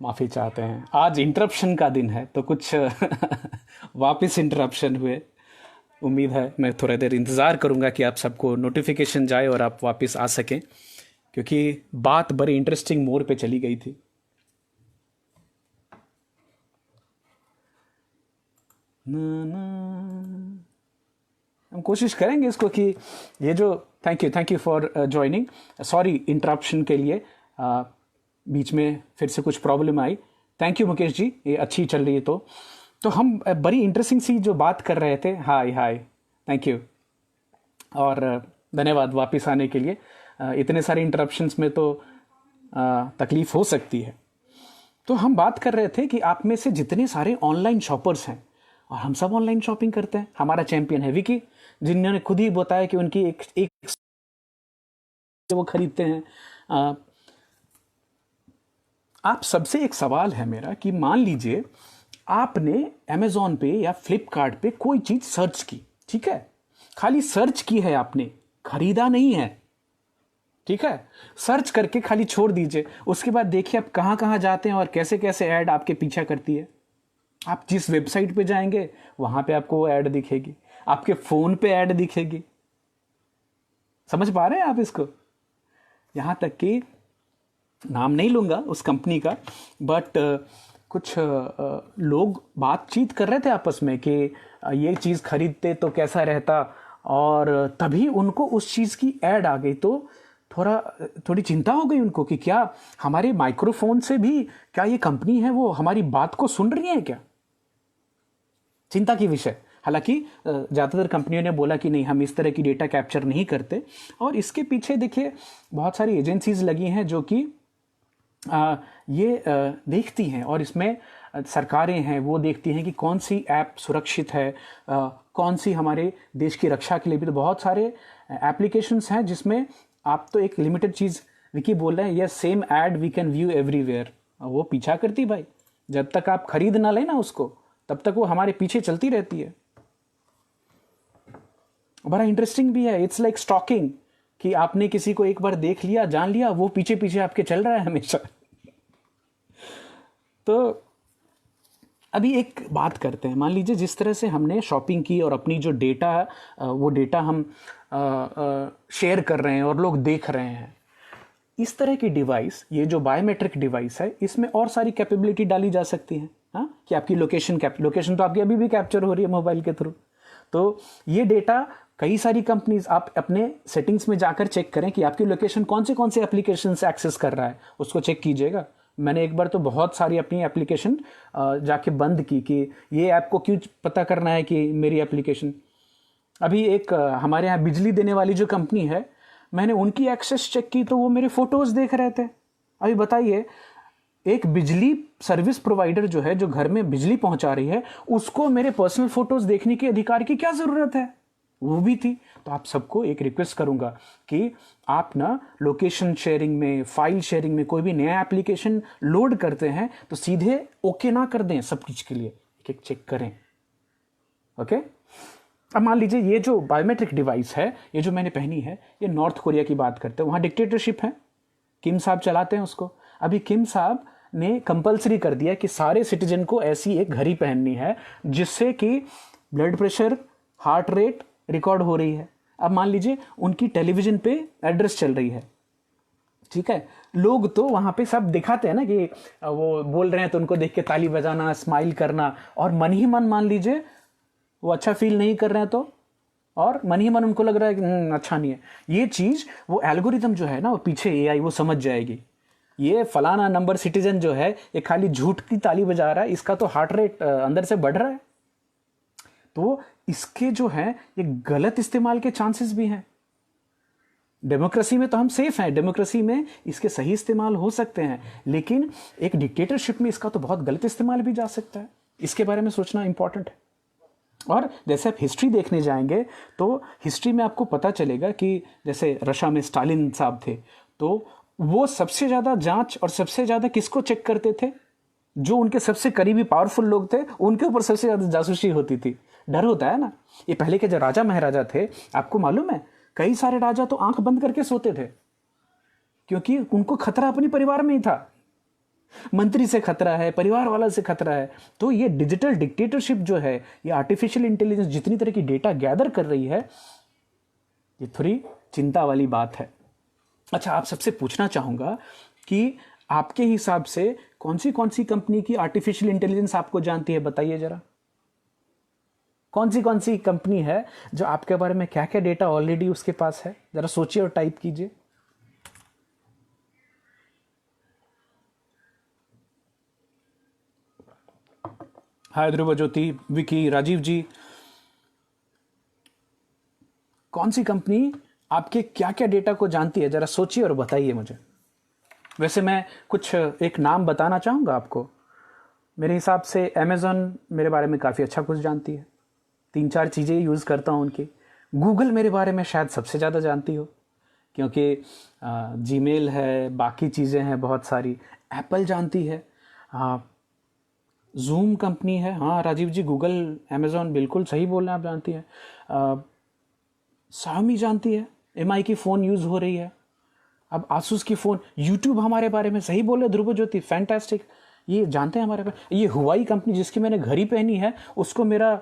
माफ़ी चाहते हैं, आज इंटरप्शन का दिन है तो कुछ वापस इंटरप्शन हुए। उम्मीद है मैं थोड़ा देर इंतज़ार करूंगा कि आप सबको नोटिफिकेशन जाए और आप वापस आ सकें, क्योंकि बात बड़ी इंटरेस्टिंग मोड़ पे चली गई थी। ना ना, हम कोशिश करेंगे इसको कि ये जो thank you for joining, sorry interruption के लिए, बीच में फिर से कुछ प्रॉब्लम आई। थैंक यू मुकेश जी, ये अच्छी चल रही है। तो हम बड़ी इंटरेस्टिंग सी जो बात कर रहे थे। हाय हाय, थैंक यू और धन्यवाद वापस आने के लिए। इतने सारे इंटरप्शंस में तो तकलीफ हो सकती है। तो हम बात कर रहे थे कि आप में से जितने सारे ऑनलाइन शॉपर्स हैं, और हम सब ऑनलाइन शॉपिंग करते हैं। हमारा चैंपियन है विकी, जिन्होंने खुद ही बताया कि उनकी एक वो खरीदते हैं। आप सबसे एक सवाल है मेरा कि मान लीजिए आपने अमेजोन पे या फ्लिपकार्ट पे कोई चीज सर्च की, ठीक है, खाली सर्च की है आपने, खरीदा नहीं है, ठीक है, सर्च करके खाली छोड़ दीजिए। उसके बाद देखिए आप कहां कहां जाते हैं और कैसे कैसे ऐड आपके पीछा करती है। आप जिस वेबसाइट पे जाएंगे वहां पे आपको वो ऐड दिखेगी, आपके फोन पे ऐड दिखेगी। समझ पा रहे हैं आप इसको? यहां तक कि नाम नहीं लूंगा उस कंपनी का, बट कुछ लोग बातचीत कर रहे थे आपस में कि ये चीज़ खरीदते तो कैसा रहता, और तभी उनको उस चीज़ की ऐड आ गई। तो थोड़ी चिंता हो गई उनको कि क्या हमारे माइक्रोफोन से भी, क्या ये कंपनी है वो हमारी बात को सुन रही है क्या? चिंता की विषय। हालांकि ज़्यादातर कंपनियों ने बोला कि नहीं, हम इस तरह की डेटा कैप्चर नहीं करते। और इसके पीछे देखिए बहुत सारी एजेंसीज लगी हैं जो कि ये देखती हैं, और इसमें सरकारें हैं वो देखती हैं कि कौन सी ऐप सुरक्षित है, कौन सी हमारे देश की रक्षा के लिए भी। तो बहुत सारे एप्लीकेशंस हैं जिसमें आप तो एक लिमिटेड चीज़, विकी बोल रहे हैं ये same ad we can view everywhere, वो पीछा करती भाई। जब तक आप खरीद ना लेना उसको, तब तक वो हमारे पीछे चलती रहती है। बड़ा इंटरेस्टिंग भी है, इट्स लाइक स्टॉकिंग, कि आपने किसी को एक बार देख लिया, जान लिया, वो पीछे पीछे आपके चल रहा है हमेशा। तो अभी एक बात करते हैं, मान लीजिए जिस तरह से हमने शॉपिंग की और अपनी जो डेटा, वो डेटा हम शेयर कर रहे हैं और लोग देख रहे हैं, इस तरह की डिवाइस, ये जो बायोमेट्रिक डिवाइस है, इसमें और सारी कैपेबिलिटी डाली जा सकती है। हाँ, कि आपकी लोकेशन तो आपकी अभी भी कैप्चर हो रही है मोबाइल के थ्रू। तो ये डेटा कई सारी कंपनीज, आप अपने सेटिंग्स में जाकर चेक करें कि आपकी लोकेशन कौन से एप्लीकेशन से एक्सेस कर रहा है, उसको चेक कीजिएगा। मैंने एक बार तो बहुत सारी अपनी एप्लीकेशन जाके बंद की कि ये ऐप को क्यों पता करना है कि मेरी एप्लीकेशन। अभी एक हमारे यहाँ बिजली देने वाली जो कंपनी है, मैंने उनकी एक्सेस चेक की तो वो मेरे फोटोज़ देख रहे थे। अभी बताइए, एक बिजली सर्विस प्रोवाइडर जो है, जो घर में बिजली पहुंचा रही है, उसको मेरे पर्सनल फोटोज देखने के अधिकार की क्या ज़रूरत है? वो भी थी। तो आप सबको एक रिक्वेस्ट करूंगा कि आप ना लोकेशन शेयरिंग में, फाइल शेयरिंग में कोई भी नया एप्लीकेशन लोड करते हैं तो सीधे ओके ना कर दें, सब कुछ के लिए एक एक चेक करें। ओके। अब मान लीजिए ये जो बायोमेट्रिक डिवाइस है, ये जो मैंने पहनी है, ये नॉर्थ कोरिया की बात करते हैं, वहाँ डिक्टेटरशिप है, किम साहब चलाते हैं उसको। अभी किम साहब ने कंपलसरी कर दिया कि सारे सिटीजन को ऐसी एक घड़ी पहननी है जिससे कि blood pressure, heart rate record हो रही है। अब मान लीजिए उनकी टेलीविजन पे एड्रेस चल रही है, ठीक है, लोग तो वहां पे सब दिखाते हैं ना कि वो बोल रहे हैं तो उनको देख के ताली बजाना, स्माइल करना, और मन ही मन मान लीजिए वो अच्छा फील नहीं कर रहे हैं तो, और मन ही मन उनको लग रहा है कि अच्छा नहीं है। ये चीज वो एल्गोरिदम जो है ना, वो पीछे एआई वो समझ जाएगी, ये फलाना नंबर सिटीजन जो है ये खाली झूठ की ताली बजा रहा है, इसका तो हार्ट रेट अंदर से बढ़ रहा है। तो इसके जो है ये गलत इस्तेमाल के चांसेस भी हैं। डेमोक्रेसी में तो हम सेफ हैं, डेमोक्रेसी में इसके सही इस्तेमाल हो सकते हैं, लेकिन एक डिक्टेटरशिप में इसका तो बहुत गलत इस्तेमाल भी जा सकता है। इसके बारे में सोचना इंपॉर्टेंट है। और जैसे आप हिस्ट्री देखने जाएंगे तो हिस्ट्री में आपको पता चलेगा कि जैसे रशिया में स्टालिन साहब थे, तो वो सबसे ज़्यादा जांच और सबसे ज़्यादा किसको चेक करते थे? जो उनके सबसे करीबी पावरफुल लोग थे, उनके ऊपर सबसे ज़्यादा जासूसी होती थी। डर होता है ना। ये पहले के जो राजा महाराजा थे, आपको मालूम है कई सारे राजा तो आंख बंद करके सोते थे, क्योंकि उनको खतरा अपने परिवार में ही था। मंत्री से खतरा है, परिवार वाला से खतरा है। तो ये डिजिटल डिक्टेटरशिप जो है, ये आर्टिफिशियल इंटेलिजेंस जितनी तरह की डेटा गैदर कर रही है, ये थोड़ी चिंता वाली बात है। अच्छा, आप सबसे पूछना चाहूंगा कि आपके हिसाब से कौन सी कंपनी की आर्टिफिशियल इंटेलिजेंस आपको जानती है, बताइए जरा। कौन सी कंपनी है जो आपके बारे में क्या क्या डेटा ऑलरेडी उसके पास है, जरा सोचिए और टाइप कीजिए। हाय ध्रुव ज्योति, विकी, राजीव जी, कौन सी कंपनी आपके क्या क्या डेटा को जानती है, जरा सोचिए और बताइए मुझे। वैसे मैं कुछ एक नाम बताना चाहूँगा आपको। मेरे हिसाब से अमेज़ॉन मेरे बारे में काफ़ी अच्छा कुछ जानती है, 3-4 चीज़ें यूज़ करता हूँ उनकी। गूगल मेरे बारे में शायद सबसे ज़्यादा जानती हो, क्योंकि जीमेल है, बाकी चीज़ें हैं बहुत सारी। एप्पल जानती है, जूम कंपनी है, हाँ राजीव जी, गूगल, अमेज़ॉन, बिल्कुल सही बोल रहे हैं आप, जानती हैं। Xiaomi जानती है, MI की फ़ोन यूज़ हो रही है, अब Asus की फ़ोन। यूट्यूब हमारे बारे में सही बोले ध्रुव ज्योति, फैंटास्टिक, ये जानते हैं हमारे बारे। ये हुआई कंपनी जिसकी मैंने घड़ी पहनी है, उसको मेरा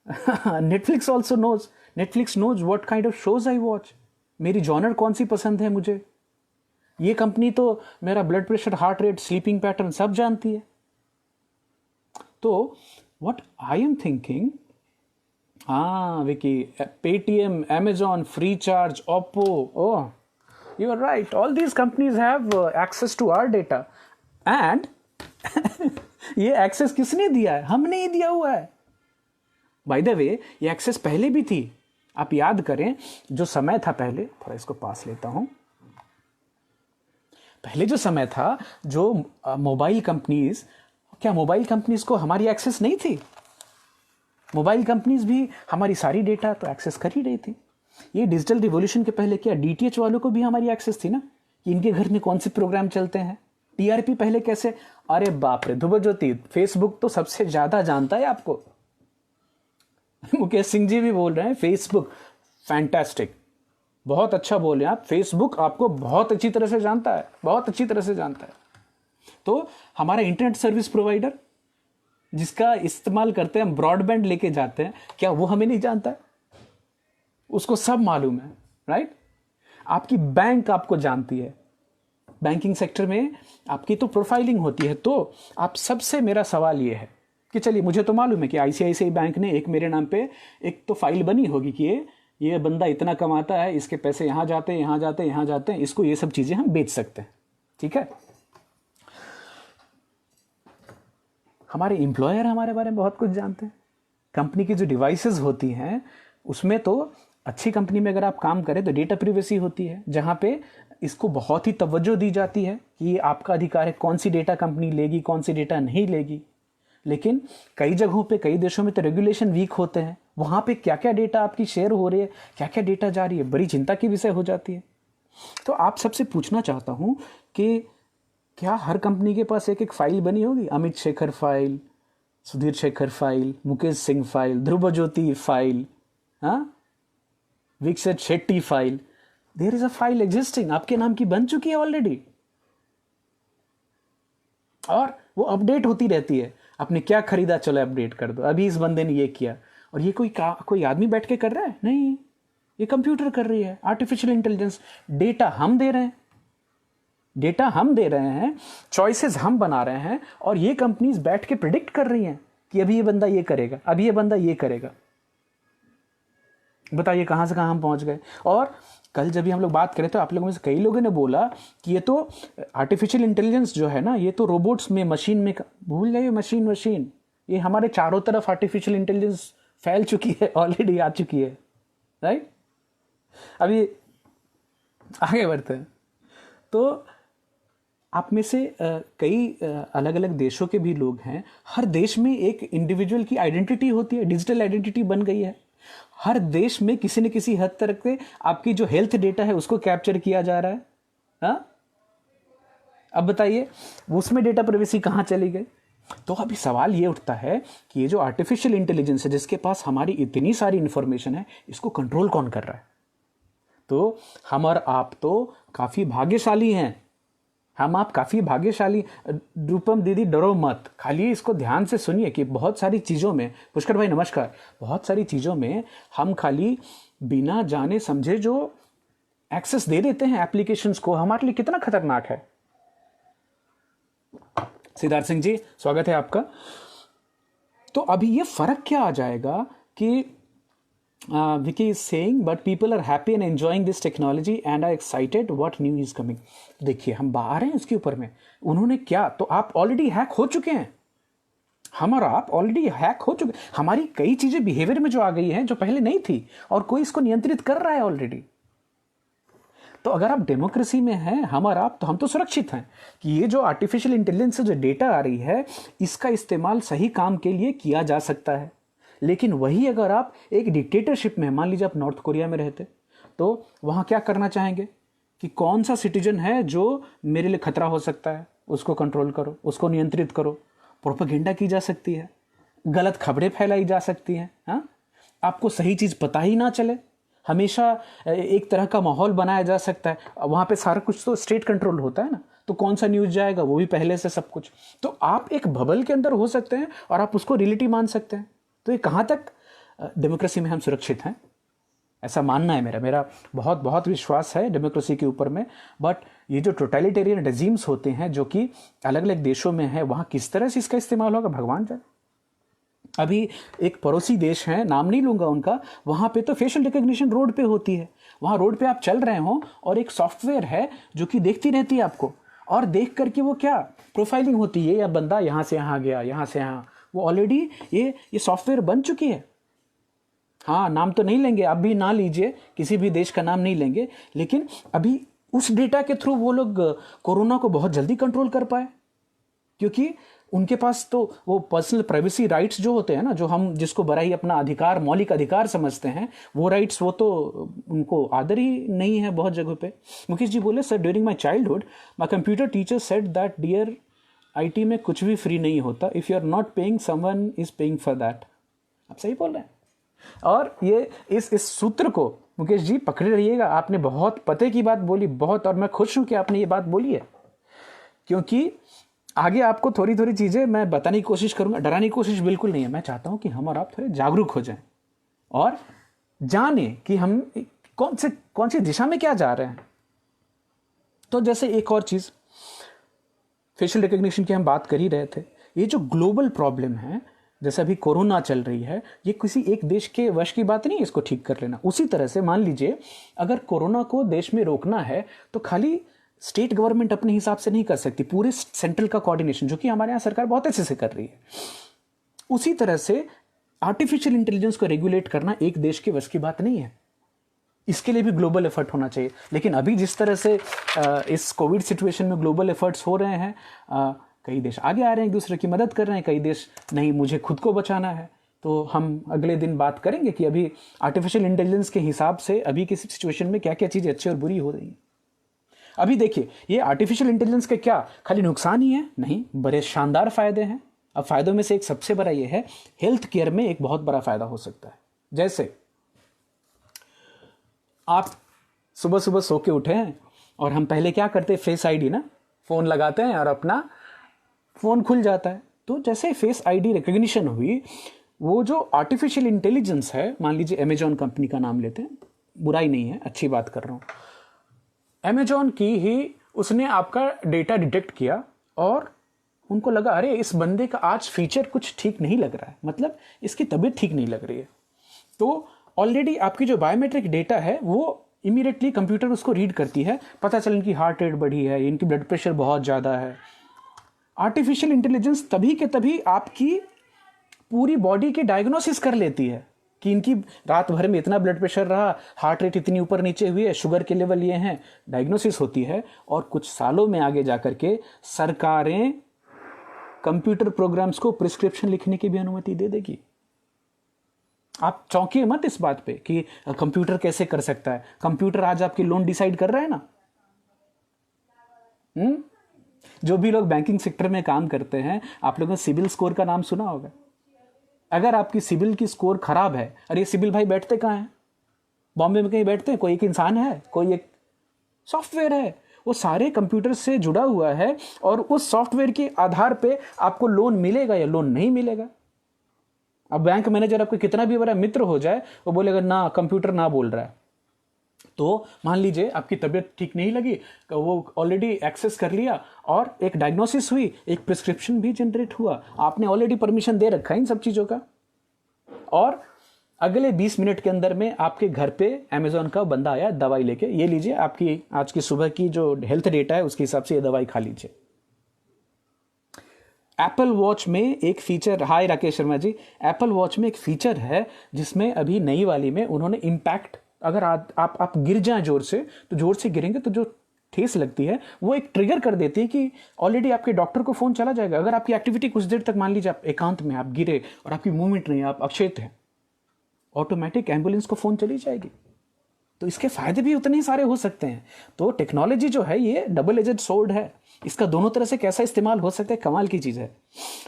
Netflix also knows, Netflix knows what kind of shows I watch, मेरी जॉनर कौन सी पसंद है मुझे। ये कंपनी तो मेरा blood pressure, heart rate, sleeping pattern सब जानती है। तो व्हाट आई एम थिंकिंग, हाँ Vicky, Paytm, Amazon, Freecharge, Oppo, oh you are right, all these companies have access to our data. And ये एक्सेस किसने दिया है? हमने ही दिया हुआ है। बाय द वे, ये एक्सेस पहले भी थी। आप याद करें जो समय था पहले, थोड़ा इसको पास लेता हूं, पहले जो समय था, जो मोबाइल कंपनीज, क्या मोबाइल कंपनीज को हमारी एक्सेस नहीं थी? मोबाइल कंपनीज भी हमारी सारी डेटा तो एक्सेस कर ही रही थी। ये डिजिटल रिवॉल्यूशन के पहले क्या डीटीएच वालों को भी हमारी एक्सेस थी ना, कि इनके घर में कौन से प्रोग्राम चलते हैं, टीआरपी पहले कैसे। अरे बाप रे ध्रुव ज्योति, फेसबुक तो सबसे ज्यादा जानता है आपको। मुकेश सिंह जी भी बोल रहे हैं फेसबुक फैंटास्टिक, बहुत अच्छा बोल रहे हैं आप, फेसबुक आपको बहुत अच्छी तरह से जानता है, बहुत अच्छी तरह से जानता है। तो हमारा इंटरनेट सर्विस प्रोवाइडर जिसका इस्तेमाल करते हैं, हम ब्रॉडबैंड लेके जाते हैं, क्या वो हमें नहीं जानता है? उसको सब मालूम है, राइट। आपकी बैंक आपको जानती है, बैंकिंग सेक्टर में आपकी तो प्रोफाइलिंग होती है। तो आप सबसे मेरा सवाल ये है कि चलिए, मुझे तो मालूम है कि आईसीआईसीआई बैंक ने एक मेरे नाम पे एक तो फाइल बनी होगी कि ये बंदा इतना कमाता है, इसके पैसे यहाँ जाते हैं, यहाँ जाते हैं, यहाँ जाते हैं, इसको ये सब चीज़ें हम बेच सकते हैं, ठीक है। हमारे एम्प्लॉयर हमारे बारे में बहुत कुछ जानते हैं। कंपनी की जो डिवाइसेस होती हैं, उसमें तो अच्छी कंपनी में अगर आप काम करें तो डेटा प्रिवेसी होती है, जहाँ पे इसको बहुत ही तवज्जो दी जाती है कि ये आपका अधिकार है, कौन सी डेटा कंपनी लेगी, कौन सी डेटा नहीं लेगी। लेकिन कई जगहों पे, कई देशों में तो रेगुलेशन वीक होते हैं, वहाँ पे क्या क्या डेटा आपकी शेयर हो रही है, क्या क्या डेटा जा रही है, बड़ी चिंता की विषय हो जाती है। तो आप सबसे पूछना चाहता हूँ कि क्या हर कंपनी के पास एक एक फाइल बनी होगी? Amit Shekhar file, Sudhir Shekhar file, Mukesh Singh file, Dhruv Jyoti file, हाँ, Vikasit Shetty file. There is a file existing, आपके नाम की बन चुकी है ऑलरेडी, और वो अपडेट होती रहती है। आपने क्या खरीदा, चलो अपडेट कर दो, अभी इस बंदे ने ये किया। और ये कोई आदमी बैठ के कर रहा है? नहीं, ये कंप्यूटर कर रही है, आर्टिफिशियल इंटेलिजेंस। डेटा हम दे रहे हैं, डेटा हम दे रहे हैं, चॉइसेस हम बना रहे हैं, और ये कंपनीज बैठ के प्रिडिक्ट कर रही हैं कि अभी ये बंदा ये करेगा, अभी ये बंदा ये करेगा। बताइए कहां से कहां हम पहुंच गए। और कल जब भी हम लोग बात करें तो आप लोगों में से कई लोगों ने बोला कि ये तो आर्टिफिशियल इंटेलिजेंस जो है ना, ये तो रोबोट्स में, मशीन में, भूल जाइए मशीन। ये हमारे चारों तरफ आर्टिफिशियल इंटेलिजेंस फैल चुकी है, ऑलरेडी आ चुकी है, राइट। अभी आगे बढ़ते हैं। तो आप में से कई अलग अलग देशों के भी लोग हैं। हर देश में एक इंडिविजुअल की आइडेंटिटी होती है, डिजिटल आइडेंटिटी बन गई है। हर देश में किसी न किसी हद तक से आपकी जो हेल्थ डेटा है उसको कैप्चर किया जा रहा है। हाँ, अब बताइए उसमें डेटा प्राइवेसी कहाँ चली गई? तो अभी सवाल ये उठता है कि ये जो आर्टिफिशियल इंटेलिजेंस है, जिसके पास हमारी इतनी सारी इंफॉर्मेशन है, इसको कंट्रोल कौन कर रहा है? तो हम और आप तो काफी भाग्यशाली हैं हम आप काफ़ी भाग्यशाली। रूपम दीदी डरो मत, खाली इसको ध्यान से सुनिए कि बहुत सारी चीज़ों में, पुष्कर भाई नमस्कार, बहुत सारी चीज़ों में हम खाली बिना जाने समझे जो एक्सेस दे देते हैं एप्लीकेशंस को, हमारे लिए कितना खतरनाक है। सिद्धार्थ सिंह जी स्वागत है आपका। तो अभी ये फर्क क्या आ जाएगा कि Vicky is saying, but people are happy and enjoying this technology and are excited what new is coming. देखिए हम बाहर हैं इसके ऊपर में, उन्होंने क्या, तो आप ऑलरेडी हैक हो चुके हैं, हम और आप ऑलरेडी हैक हो चुके, हमारी कई चीजें बिहेवियर में जो आ गई हैं जो पहले नहीं थी, और कोई इसको नियंत्रित कर रहा है ऑलरेडी। तो अगर आप डेमोक्रेसी में हैं, हम और आप, तो हम तो सुरक्षित हैं कि ये जो आर्टिफिशियल इंटेलिजेंस से जो डेटा आ रही है इसका इस्तेमाल सही काम के लिए किया जा सकता है। लेकिन वही अगर आप एक डिक्टेटरशिप में, मान लीजिए आप नॉर्थ कोरिया में रहते, तो वहाँ क्या करना चाहेंगे कि कौन सा सिटीजन है जो मेरे लिए खतरा हो सकता है, उसको कंट्रोल करो, उसको नियंत्रित करो। प्रोपेगेंडा की जा सकती है, गलत खबरें फैलाई जा सकती हैं, हाँ, आपको सही चीज़ पता ही ना चले, हमेशा एक तरह का माहौल बनाया जा सकता है। वहाँ पे सारा कुछ तो स्टेट कंट्रोल होता है ना, तो कौन सा न्यूज़ जाएगा वो भी पहले से सब कुछ। तो आप एक बबल के अंदर हो सकते हैं और आप उसको रियलिटी मान सकते हैं। तो ये कहाँ तक डेमोक्रेसी में हम सुरक्षित हैं, ऐसा मानना है मेरा बहुत बहुत विश्वास है डेमोक्रेसी के ऊपर में। बट ये जो टोटलिटेरियन रेजिम्स होते हैं जो कि अलग अलग देशों में है, वहाँ किस तरह से इसका इस्तेमाल होगा भगवान जाने। अभी एक पड़ोसी देश है, नाम नहीं लूंगा उनका, वहाँ पे तो फेशियल रिकग्निशन रोड पे होती है। वहाँ रोड पे आप चल रहे हो और एक सॉफ्टवेयर है जो कि देखती रहती है आपको, और देख करके वो क्या प्रोफाइलिंग होती है, या बंदा यहाँ से यहाँ गया, यहाँ से यहाँ, वो ऑलरेडी ये सॉफ्टवेयर बन चुकी है। हाँ, नाम तो नहीं लेंगे, आप भी ना लीजिए, किसी भी देश का नाम नहीं लेंगे, लेकिन अभी उस डेटा के थ्रू वो लोग कोरोना को बहुत जल्दी कंट्रोल कर पाए, क्योंकि उनके पास तो वो पर्सनल प्राइवेसी राइट्स जो होते हैं ना, जो हम जिसको बड़ा ही अपना अधिकार, मौलिक अधिकार समझते हैं, वो राइट्स वो तो उनको आदर ही नहीं है बहुत जगह पे। मुकेश जी बोले, sir during my childhood my computer teacher said that dear IT में कुछ भी फ्री नहीं होता, if you are not paying someone is paying for that. आप सही बोल रहे हैं। और ये इस सूत्र को मुकेश जी पकड़े रहिएगा, आपने बहुत पते की बात बोली बहुत, और मैं खुश हूं कि आपने ये बात बोली है, क्योंकि आगे आपको थोड़ी थोड़ी चीज़ें मैं बताने की कोशिश करूंगा। डराने की कोशिश बिल्कुल नहीं है, मैं चाहता हूं कि हम और आप थोड़े जागरूक हो जाएं और जाने कि हम कौन सी दिशा में क्या जा रहे हैं। तो जैसे एक और चीज़, फेशियल रिकग्निशन की हम बात कर ही रहे थे, ये जो ग्लोबल प्रॉब्लम है, जैसे अभी कोरोना चल रही है, ये किसी एक देश के वश की बात नहीं है इसको ठीक कर लेना। उसी तरह से मान लीजिए अगर कोरोना को देश में रोकना है तो खाली स्टेट गवर्नमेंट अपने हिसाब से नहीं कर सकती, पूरे सेंट्रल का कोऑर्डिनेशन, जो कि हमारे यहाँ सरकार बहुत अच्छे से कर रही है। उसी तरह से आर्टिफिशियल इंटेलिजेंस को रेगुलेट करना एक देश के वश की बात नहीं है, इसके लिए भी ग्लोबल एफर्ट होना चाहिए। लेकिन अभी जिस तरह से इस कोविड सिचुएशन में ग्लोबल एफर्ट्स हो रहे हैं, कई देश आगे आ रहे हैं, एक दूसरे की मदद कर रहे हैं, कई देश नहीं मुझे खुद को बचाना है। तो हम अगले दिन बात करेंगे कि अभी आर्टिफिशियल इंटेलिजेंस के हिसाब से अभी किसी सिचुएशन में क्या क्या चीज़ें अच्छी और बुरी हो रही हैं। अभी देखिए, ये आर्टिफिशियल इंटेलिजेंस के क्या खाली नुकसान ही है? नहीं, बड़े शानदार फायदे हैं। अब फायदों में से एक सबसे बड़ा ये है, हेल्थ केयर में एक बहुत बड़ा फायदा हो सकता है। जैसे आप सुबह सुबह सो के उठे हैं और हम पहले क्या करते, फेस आईडी ना, फ़ोन लगाते हैं और अपना फ़ोन खुल जाता है। तो जैसे फेस आईडी रिकग्निशन हुई, वो जो आर्टिफिशियल इंटेलिजेंस है, मान लीजिए अमेजॉन कंपनी का नाम लेते हैं, बुराई नहीं है, अच्छी बात कर रहा हूँ, अमेजॉन की ही उसने आपका डेटा डिटेक्ट किया और उनको लगा अरे इस बंदे का आज फीचर कुछ ठीक नहीं लग रहा है, मतलब इसकी तबीयत ठीक नहीं लग रही है। तो ऑलरेडी आपकी जो बायोमेट्रिक डेटा है वो इमीडिएटली कंप्यूटर उसको रीड करती है, पता चल इनकी हार्ट रेट बढ़ी है, इनकी ब्लड प्रेशर बहुत ज़्यादा है। आर्टिफिशियल इंटेलिजेंस तभी के तभी आपकी पूरी बॉडी के डायग्नोसिस कर लेती है कि इनकी रात भर में इतना ब्लड प्रेशर रहा, हार्ट रेट इतनी ऊपर नीचे हुई है, शुगर के लेवल ये हैं, डायग्नोसिस होती है। और कुछ सालों में आगे जाकर के सरकारें कंप्यूटर प्रोग्राम्स को प्रिस्क्रिप्शन लिखने की भी अनुमति दे देगी। आप चौंकिए मत इस बात पे कि कंप्यूटर कैसे कर सकता है। कंप्यूटर आज आपकी लोन डिसाइड कर रहा है ना। जो भी लोग बैंकिंग सेक्टर में काम करते हैं, आप लोगों ने सिबिल स्कोर का नाम सुना होगा। अगर आपकी सिबिल की स्कोर खराब है, अरे सिबिल भाई बैठते कहाँ हैं? बॉम्बे में कहीं बैठते हैं? कोई एक इंसान है, कोई एक सॉफ्टवेयर है, वो सारे कंप्यूटर से जुड़ा हुआ है और उस सॉफ्टवेयर के आधार पे आपको लोन मिलेगा या लोन नहीं मिलेगा। अब बैंक मैनेजर आपको कितना भी बड़ा मित्र हो जाए, वो बोलेगा ना, कंप्यूटर ना बोल रहा है। तो मान लीजिए आपकी तबीयत ठीक नहीं लगी, वो ऑलरेडी एक्सेस कर लिया और एक डायग्नोसिस हुई, एक प्रिस्क्रिप्शन भी जनरेट हुआ, आपने ऑलरेडी परमिशन दे रखा है इन सब चीज़ों का, और अगले 20 मिनट के अंदर में आपके घर पे अमेजोन का बंदा आया दवाई लेके, ये लीजिए आपकी आज की सुबह की जो हेल्थ डेटा है उसके हिसाब से ये दवाई खा लीजिए। एप्पल वॉच में एक फीचर, हाय राकेश शर्मा जी, एप्पल वॉच में एक फीचर है जिसमें अभी नई वाली में उन्होंने इम्पैक्ट, अगर आप गिर जाएं जोर से, तो जोर से गिरेंगे तो जो ठेस लगती है वो एक ट्रिगर कर देती है कि ऑलरेडी आपके डॉक्टर को फोन चला जाएगा। अगर आपकी एक्टिविटी कुछ देर तक, मान लीजिए आप एकांत में आप गिरे और आपकी मूवमेंट नहीं है, आप अक्षेत हैं, ऑटोमेटिक एम्बुलेंस को फोन चली जाएगी। तो इसके फायदे भी उतने ही सारे हो सकते हैं। तो टेक्नोलॉजी जो है ये डबल एजेड सोर्ड है, इसका दोनों तरह से कैसा इस्तेमाल हो सकता है, कमाल की चीज़ है।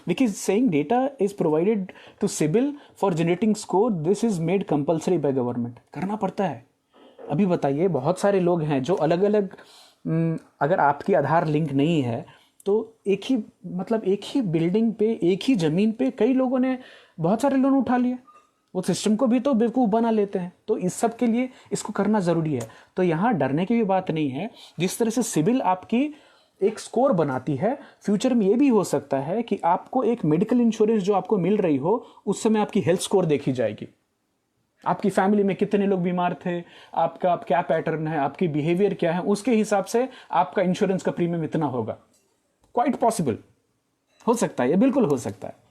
Vicky is saying data is provided to CIBIL for generating score, this is made compulsory by government. करना पड़ता है। अभी बताइए, बहुत सारे लोग हैं जो अलग अलग, अगर आपकी आधार लिंक नहीं है तो एक ही बिल्डिंग पे, एक ही ज़मीन पे कई लोगों ने बहुत सारे लोन उठा लिए। वो सिस्टम को भी तो बेवकूफ़ बना लेते हैं। तो इस सब के लिए इसको करना ज़रूरी है। तो यहाँ डरने की भी बात नहीं है। जिस तरह से सिबिल आपकी एक स्कोर बनाती है, फ्यूचर में ये भी हो सकता है कि आपको एक मेडिकल इंश्योरेंस जो आपको मिल रही हो, उस समय आपकी हेल्थ स्कोर देखी जाएगी। आपकी फैमिली में कितने लोग बीमार थे, आपका क्या पैटर्न है, आपकी बिहेवियर क्या है, उसके हिसाब से आपका इंश्योरेंस का प्रीमियम इतना होगा। क्वाइट पॉसिबल, हो सकता है, ये बिल्कुल हो सकता है।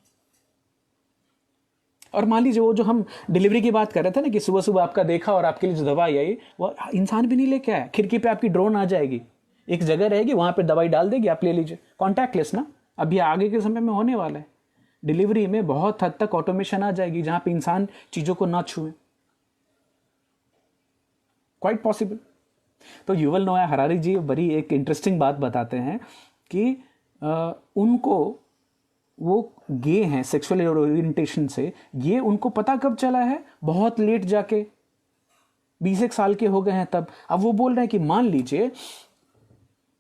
और मान लीजिए वो जो हम डिलीवरी की बात कर रहे थे ना, कि सुबह सुबह आपका देखा और आपके लिए जो दवाई आई वो इंसान भी नहीं लेके आया, खिड़की पे आपकी ड्रोन आ जाएगी, एक जगह रहेगी, वहां पे दवाई डाल देगी, आप ले लीजिए। कॉन्टैक्टलेस ना, अभी आगे के समय में होने वाला है। डिलीवरी में बहुत हद तक ऑटोमेशन आ जाएगी जहां पे इंसान चीजों को ना छुए। Quite possible. तो युवल नोया हरारी जी बड़ी एक इंटरेस्टिंग बात बताते हैं कि उनको, वो गे हैं सेक्सुअल ओरिएंटेशन से, ये उनको पता कब चला है, बहुत लेट जाके, 20 साल के हो गए हैं तब। अब वो बोल रहे हैं कि मान लीजिए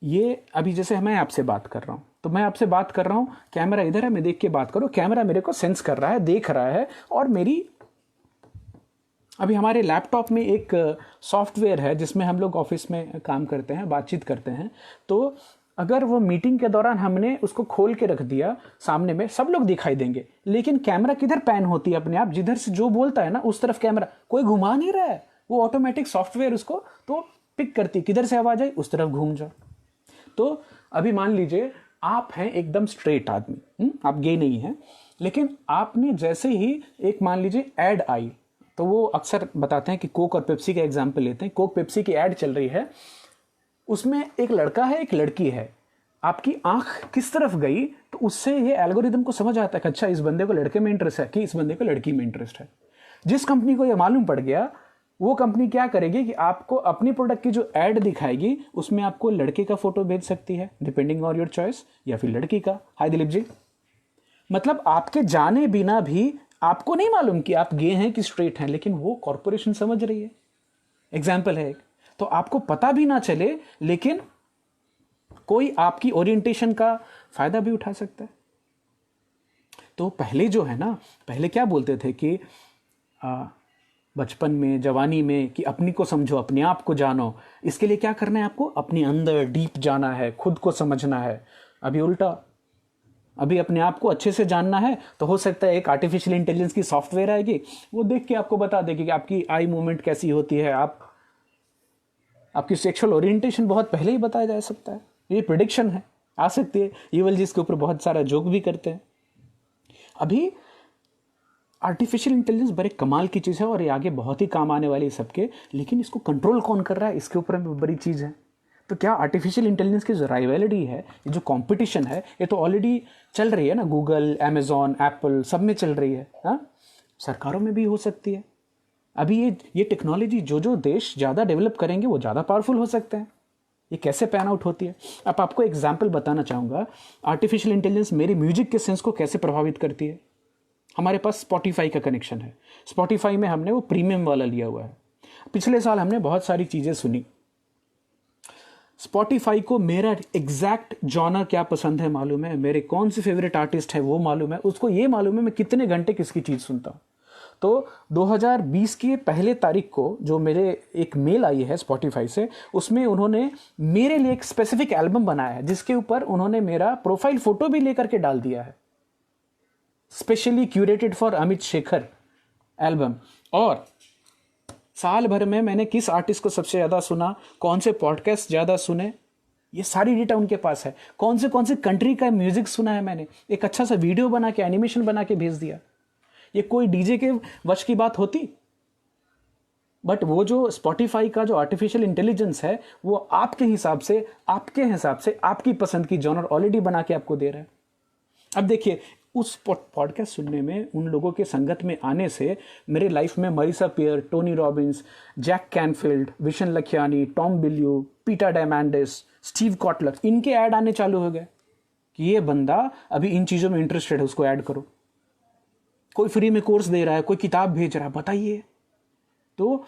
ये अभी जैसे मैं आपसे बात कर रहा हूं, तो मैं आपसे बात कर रहा हूं, कैमरा इधर है, मैं देख के बात करूं, कैमरा मेरे को सेंस कर रहा है, देख रहा है, और मेरी अभी हमारे लैपटॉप में एक सॉफ्टवेयर है जिसमें हम लोग ऑफिस में काम करते हैं, बातचीत करते हैं। तो अगर वो मीटिंग के दौरान हमने उसको खोल के रख दिया सामने में, सब लोग दिखाई देंगे, लेकिन कैमरा किधर पैन होती है अपने आप, जिधर से जो बोलता है ना उस तरफ कैमरा, कोई घुमा नहीं रहा है, वो ऑटोमेटिक सॉफ्टवेयर उसको तो पिक करती, किधर से आवाज आई उस तरफ घूम जाओ। तो अभी मान लीजिए आप हैं एकदम स्ट्रेट आदमी, आप गे नहीं हैं, लेकिन आपने जैसे ही एक मान लीजिए एड आई, तो वो अक्सर बताते हैं कि कोक और पेप्सी का एग्जाम्पल लेते हैं। कोक पेप्सी की एड चल रही है, उसमें एक लड़का है, एक लड़की है, आपकी आंख किस तरफ गई तो उससे ये एल्गोरिदम को समझ आता है कि अच्छा इस बंदे को लड़के में इंटरेस्ट है, कि इस बंदे को लड़की में इंटरेस्ट है। जिस कंपनी को ये मालूम पड़ गया, वो कंपनी क्या करेगी कि आपको अपनी प्रोडक्ट की जो एड दिखाएगी उसमें आपको लड़के का फोटो भेज सकती है डिपेंडिंग ऑन योर चॉइस, या फिर लड़की का। हाय दिलीप जी, मतलब आपके जाने बिना भी आपको नहीं मालूम कि आप गे हैं कि स्ट्रेट हैं, लेकिन वो कॉर्पोरेशन समझ रही है। एग्जाम्पल है एक, तो आपको पता भी ना चले लेकिन कोई आपकी ओरिएंटेशन का फायदा भी उठा सकता है। तो पहले जो है ना, पहले क्या बोलते थे कि बचपन में, जवानी में, कि अपनी को समझो, अपने आप को जानो। इसके लिए क्या करना है आपको, अपने अंदर डीप जाना है, खुद को समझना है। अभी उल्टा, अभी अपने आप को अच्छे से जानना है, तो हो सकता है एक आर्टिफिशियल इंटेलिजेंस की सॉफ्टवेयर आएगी, वो देख के आपको बता देगी कि आपकी आई मूवमेंट कैसी होती है, आपकी सेक्सुअल ओरिएंटेशन बहुत पहले ही बताया जा सकता है। ये प्रिडिक्शन है, आ सकती है। युवल जी इसके ऊपर बहुत सारा जोक भी करते हैं। अभी आर्टिफिशियल इंटेलिजेंस बड़े कमाल की चीज़ है और ये आगे बहुत ही काम आने वाली है सबके, लेकिन इसको कंट्रोल कौन कर रहा है, इसके ऊपर में बड़ी चीज़ है। तो क्या आर्टिफिशियल इंटेलिजेंस की जो राइवलिटी है, ये जो कंपटीशन है, ये तो ऑलरेडी चल रही है ना, गूगल, अमेजॉन, एप्पल, सब में चल रही है। हाँ, सरकारों में भी हो सकती है। अभी ये टेक्नोलॉजी जो देश ज़्यादा डेवलप करेंगे वो ज़्यादा पावरफुल हो सकते हैं। ये कैसे पैन आउट होती है, अब आपको एग्जाम्पल बताना चाहूँगा। आर्टिफिशियल इंटेलिजेंस मेरी म्यूजिक के सेंस को कैसे प्रभावित करती है। हमारे पास स्पॉटिफाई का कनेक्शन है, स्पॉटिफाई में हमने वो प्रीमियम वाला लिया हुआ है। पिछले साल हमने बहुत सारी चीज़ें सुनी, स्पॉटिफाई को मेरा एग्जैक्ट जॉनर क्या पसंद है मालूम है, मेरे कौन से फेवरेट आर्टिस्ट है वो मालूम है, उसको ये मालूम है मैं कितने घंटे किसकी चीज़ सुनता हूँ। तो 2020 की पहले तारीख को जो मेरे एक मेल आई है स्पॉटिफाई से, उसमें उन्होंने मेरे लिए एक स्पेसिफिक एल्बम बनाया है जिसके ऊपर उन्होंने मेरा प्रोफाइल फोटो भी लेकर के डाल दिया है, specially curated for Amit Shekhar album. और साल भर में मैंने किस आर्टिस्ट को सबसे ज़्यादा सुना, कौन से पॉडकास्ट ज़्यादा सुने, ये सारी डेटा उनके पास है। कौन से कंट्री का म्यूजिक सुना है मैंने, एक अच्छा सा वीडियो बना के, एनिमेशन बना के भेज दिया। ये कोई डीजे के वश की बात होती? बट वो जो स्पॉटिफाई का जो आर्टिफिशियल इंटेलिजेंस है वो आपके हिसाब से, आपकी पसंद की जॉनर ऑलरेडी बना के आपको दे रहा है। अब देखिए, उस पॉडकास्ट सुनने में, उन लोगों के संगत में आने से मेरे लाइफ में Marisa Peer, Tony Robbins, Jack Canfield, Vishen Lakhiani, Tom Bilyeu, Peter Diamandis, Steve Kotler, इनके ऐड आने चालू हो गए कि ये बंदा अभी इन चीज़ों में इंटरेस्टेड है, उसको ऐड करो। कोई फ्री में कोर्स दे रहा है, कोई किताब भेज रहा है, बताइए। तो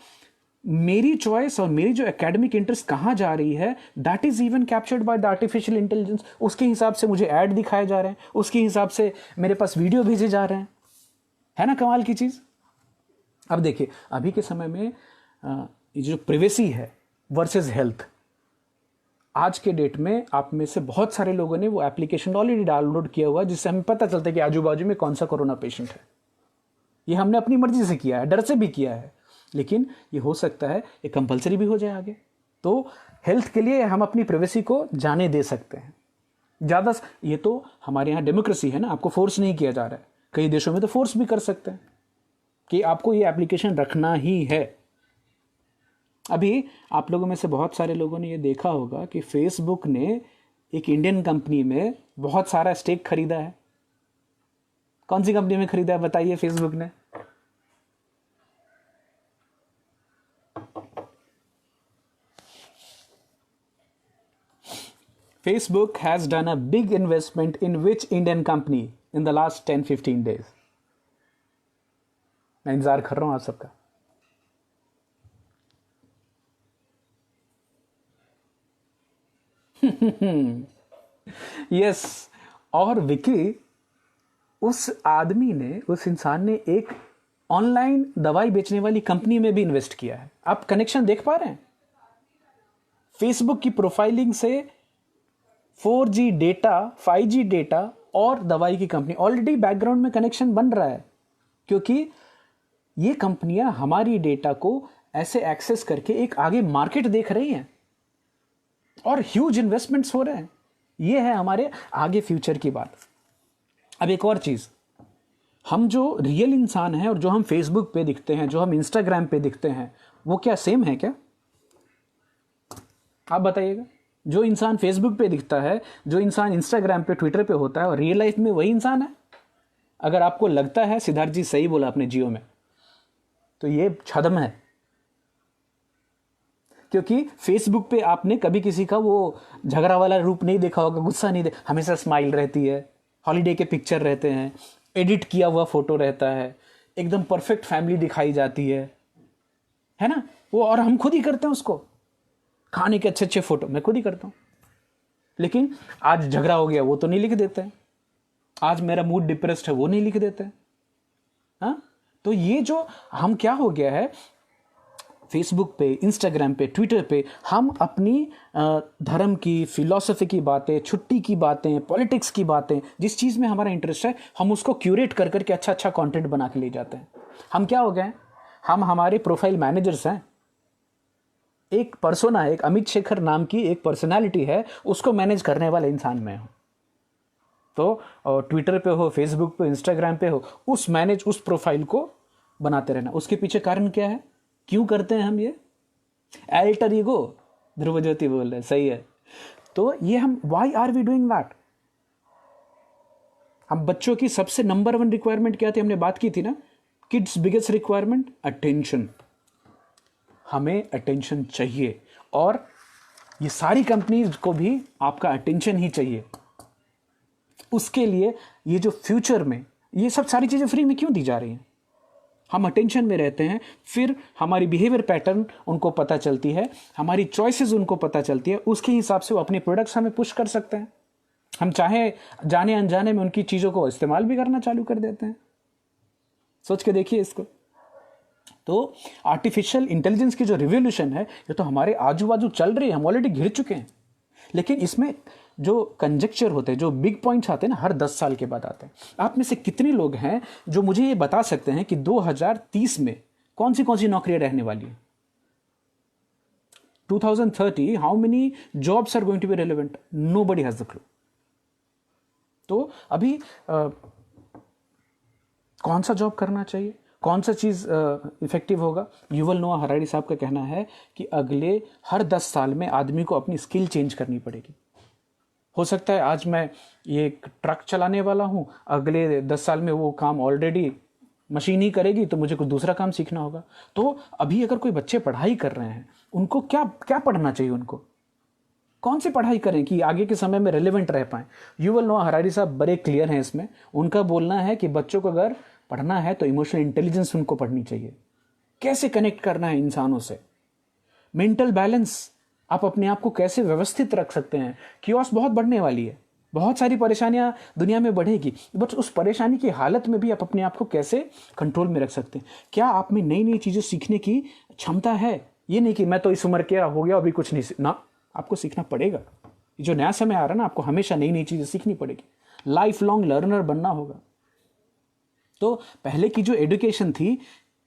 मेरी चॉइस और मेरी जो एकेडमिक इंटरेस्ट कहाँ जा रही है, that is even captured by the artificial intelligence. उसके हिसाब से मुझे ऐड दिखाए जा रहे हैं, उसके हिसाब से मेरे पास वीडियो भेजे जा रहे हैं। है ना कमाल की चीज़। अब देखिए, अभी के समय में ये जो प्रिवेसी है वर्सेस हेल्थ, आज के डेट में आप में से बहुत सारे लोगों ने वो एप्लीकेशन ऑलरेडी डाउनलोड किया हुआ है जिससे हमें पता चलता है कि आजू बाजू में कौन सा कोरोना पेशेंट है। ये हमने अपनी मर्जी से किया है, डर से भी किया है, लेकिन ये हो सकता है ये कंपलसरी भी हो जाए आगे। तो हेल्थ के लिए हम अपनी प्राइवेसी को जाने दे सकते हैं ज़्यादा। ये तो हमारे यहाँ डेमोक्रेसी है ना, आपको फोर्स नहीं किया जा रहा है। कई देशों में तो फोर्स भी कर सकते हैं कि आपको ये एप्लीकेशन रखना ही है। अभी आप लोगों में से बहुत सारे लोगों ने ये देखा होगा कि फेसबुक ने एक इंडियन कंपनी में बहुत सारा स्टेक खरीदा है। कौन सी कंपनी में खरीदा है बताइए फेसबुक ने? Facebook has done a big investment in which Indian company in the last 10-15 days? मैं इंतजार कर रहा हूं आप सबका। यस, और विकी, उस आदमी ने, उस इंसान ने एक ऑनलाइन दवाई बेचने वाली कंपनी में भी इन्वेस्ट किया है। आप कनेक्शन देख पा रहे हैं? फेसबुक की प्रोफाइलिंग से 4G डेटा, 5G डेटा और दवाई की कंपनी, ऑलरेडी बैकग्राउंड में कनेक्शन बन रहा है, क्योंकि ये कंपनियां हमारी डेटा को ऐसे एक्सेस करके एक आगे मार्केट देख रही हैं और ह्यूज इन्वेस्टमेंट्स हो रहे हैं। ये है हमारे आगे फ्यूचर की बात। अब एक और चीज़, हम जो रियल इंसान हैं और जो हम फेसबुक पे दिखते हैं, जो हम इंस्टाग्राम पे दिखते हैं, वो क्या सेम है क्या? आप बताइएगा। जो इंसान फेसबुक पे दिखता है, जो इंसान इंस्टाग्राम पे, ट्विटर पे होता है, और रियल लाइफ में वही इंसान है? अगर आपको लगता है सिद्धार्थ जी सही बोला आपने जियो में, तो ये छद्म है। क्योंकि फेसबुक पे आपने कभी किसी का वो झगड़ा वाला रूप नहीं देखा होगा, गुस्सा नहीं देखा, हमेशा स्माइल रहती है, हॉलीडे के पिक्चर रहते हैं, एडिट किया हुआ फोटो रहता है, एकदम परफेक्ट फैमिली दिखाई जाती है ना वो। और हम खुद ही करते हैं उसको, खाने के अच्छे अच्छे फोटो मैं खुद ही करता हूं। लेकिन आज झगड़ा हो गया वो तो नहीं लिख देते हैं, आज मेरा मूड डिप्रेस्ड है वो नहीं लिख देते हैं। हाँ, तो ये जो हम क्या हो गया है, फेसबुक पे, इंस्टाग्राम पे, ट्विटर पे हम अपनी धर्म की, फिलॉसफी की बातें, छुट्टी की बातें, पॉलिटिक्स की बातें, जिस चीज़ में हमारा इंटरेस्ट है, हम उसको क्यूरेट कर करके अच्छा अच्छा कंटेंट बना के ले जाते हैं। हम क्या हो गए, हम हमारे प्रोफाइल मैनेजर्स हैं। एक पर्सोना, एक अमित शेखर नाम की एक पर्सनालिटी है, उसको मैनेज करने वाला इंसान मैं हूँ। तो ट्विटर पे हो, फेसबुक पे, इंस्टाग्राम पे हो, उस प्रोफाइल को बनाते रहना। उसके पीछे कारण क्या है, क्यों करते हैं हम ये? अल्टर ईगो, ध्रुव ज्योति बोल रहे, सही है। तो ये हम, why are we doing that? हम बच्चों की सबसे नंबर 1 रिक्वायरमेंट क्या थी, हमने बात की थी ना, किड्स बिगेस्ट रिक्वायरमेंट अटेंशन। हमें अटेंशन चाहिए, और ये सारी कंपनीज को भी आपका अटेंशन ही चाहिए। उसके लिए ये जो फ्यूचर में ये सब सारी चीजें फ्री में क्यों दी जा रही हैं? हम अटेंशन में रहते हैं, फिर हमारी बिहेवियर पैटर्न उनको पता चलती है, हमारी चॉइसेस उनको पता चलती है, उसके हिसाब से वो अपने प्रोडक्ट्स हमें पुश कर सकते हैं। हम चाहे जाने अनजाने में उनकी चीज़ों को इस्तेमाल भी करना चालू कर देते हैं। सोच के देखिए इसको। तो आर्टिफिशियल इंटेलिजेंस की जो रिवोल्यूशन है ये तो हमारे आजू बाजू चल रही है, हम ऑलरेडी घिर चुके हैं। लेकिन इसमें जो कंजेक्चर होते हैं, जो बिग पॉइंट्स आते हैं ना, हर 10 साल के बाद आते हैं। आप में से कितने लोग हैं जो मुझे ये बता सकते हैं कि 2030 में कौन सी नौकरियां रहने वाली हैं? 2030 how many jobs are going to be relevant? Nobody has the clue. तो अभी कौन सा जॉब करना चाहिए, कौन सा चीज़ इफेक्टिव होगा? युवल नोआ हरारी साहब का कहना है कि अगले हर 10 साल में आदमी को अपनी स्किल चेंज करनी पड़ेगी। हो सकता है आज मैं ये ट्रक चलाने वाला हूँ, अगले 10 साल में वो काम ऑलरेडी मशीन ही करेगी, तो मुझे कोई दूसरा काम सीखना होगा। तो अभी अगर कोई बच्चे पढ़ाई कर रहे हैं, उनको क्या क्या पढ़ना चाहिए? उनको कौन सी पढ़ाई करें कि आगे के समय में रेलेवेंट रह पाएं? युवल नोआ हरारी साहब बड़े क्लियर हैं इसमें। उनका बोलना है कि बच्चों को अगर पढ़ना है तो इमोशनल इंटेलिजेंस उनको पढ़नी चाहिए, कैसे कनेक्ट करना है इंसानों से, मेंटल बैलेंस, आप अपने आप को कैसे व्यवस्थित रख सकते हैं। कियोस बहुत बढ़ने वाली है, बहुत सारी परेशानियां दुनिया में बढ़ेगी, बट उस परेशानी की हालत में भी आप अपने आप को कैसे कंट्रोल में रख सकते हैं। क्या आप में नई नई चीज़ें सीखने की क्षमता है? ये नहीं कि मैं तो इस उम्र क्या हो गया, अभी कुछ नहीं ना, आपको सीखना पड़ेगा। जो नया समय आ रहा है ना, आपको हमेशा नई नई चीज़ें सीखनी पड़ेगी, लाइफ लॉन्ग लर्नर बनना होगा। तो पहले की जो एजुकेशन थी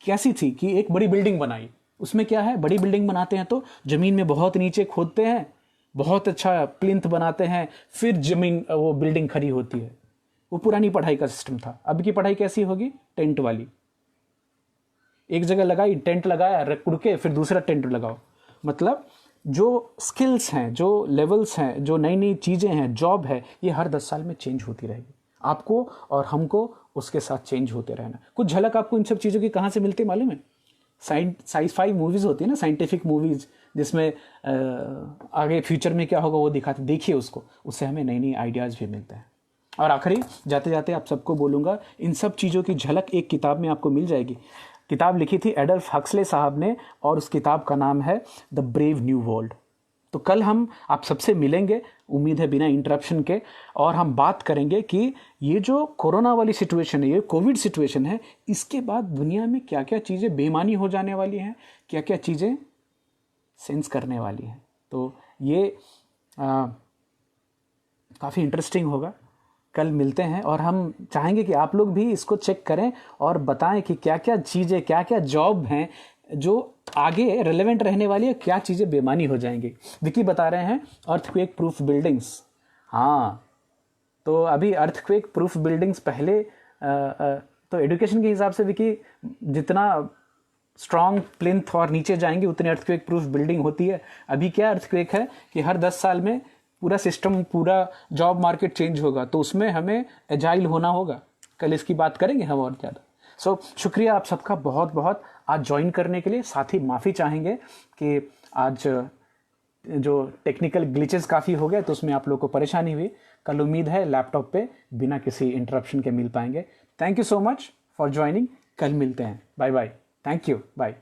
कैसी थी कि एक बड़ी बिल्डिंग बनाई, उसमें क्या है, बड़ी बिल्डिंग बनाते हैं तो जमीन में बहुत नीचे खोदते हैं, बहुत अच्छा प्लिंथ बनाते हैं, फिर जमीन वो बिल्डिंग खड़ी होती है। वो पुरानी पढ़ाई का सिस्टम था। अब की पढ़ाई कैसी होगी? टेंट वाली, एक जगह लगाई, टेंट लगाया, रुक के फिर दूसरा टेंट लगाओ। मतलब जो स्किल्स हैं, जो लेवल्स हैं, जो नई नई चीज़ें हैं, जॉब है, ये हर 10 साल में चेंज होती रहेगी। आपको और हमको उसके साथ चेंज होते रहना। कुछ झलक आपको इन सब चीज़ों की कहाँ से मिलती है मालूम है? साइंस-फाई मूवीज़ होती है ना, साइंटिफिक मूवीज़, जिसमें आगे फ्यूचर में क्या होगा वो दिखाते, देखिए उसको, उससे हमें नई नई आइडियाज़ भी मिलते हैं। और आखिरी जाते जाते आप सबको बोलूँगा, इन सब चीज़ों की झलक एक किताब में आपको मिल जाएगी। किताब लिखी थी एडल्फ हक्सले साहब ने, और उस किताब का नाम है द ब्रेव न्यू वर्ल्ड। तो कल हम आप सबसे मिलेंगे, उम्मीद है बिना इंटरप्शन के, और हम बात करेंगे कि ये जो कोरोना वाली सिचुएशन है, ये कोविड सिचुएशन है, इसके बाद दुनिया में क्या क्या चीज़ें बेईमानी हो जाने वाली हैं, क्या क्या चीज़ें सेंस करने वाली हैं। तो ये काफ़ी इंटरेस्टिंग होगा। कल मिलते हैं, और हम चाहेंगे कि आप लोग भी इसको चेक करें और बताएं कि क्या क्या चीज़ें, क्या क्या जॉब हैं जो आगे रेलेवेंट रहने वाली है, क्या चीज़ें बेमानी हो जाएंगी। विकी बता रहे हैं अर्थक्वेक प्रूफ बिल्डिंग्स। हाँ, तो अभी अर्थक्वेक प्रूफ बिल्डिंग्स पहले तो एजुकेशन के हिसाब से विकी जितना स्ट्रॉन्ग प्लिंथ और नीचे जाएंगे उतनी अर्थक्वेक प्रूफ बिल्डिंग होती है। अभी क्या अर्थक्वेक है कि हर 10 साल में पूरा सिस्टम, पूरा जॉब मार्केट चेंज होगा, तो उसमें हमें एजाइल होना होगा। कल इसकी बात करेंगे हम और ज़्यादा। शुक्रिया आप सबका बहुत बहुत आज ज्वाइन करने के लिए। साथ ही माफ़ी चाहेंगे कि आज जो टेक्निकल ग्लिचेस काफ़ी हो गए, तो उसमें आप लोग को परेशानी हुई। कल उम्मीद है लैपटॉप पे बिना किसी इंटरप्शन के मिल पाएंगे। Thank you so much for joining. कल मिलते हैं। Bye bye. Thank you. Bye.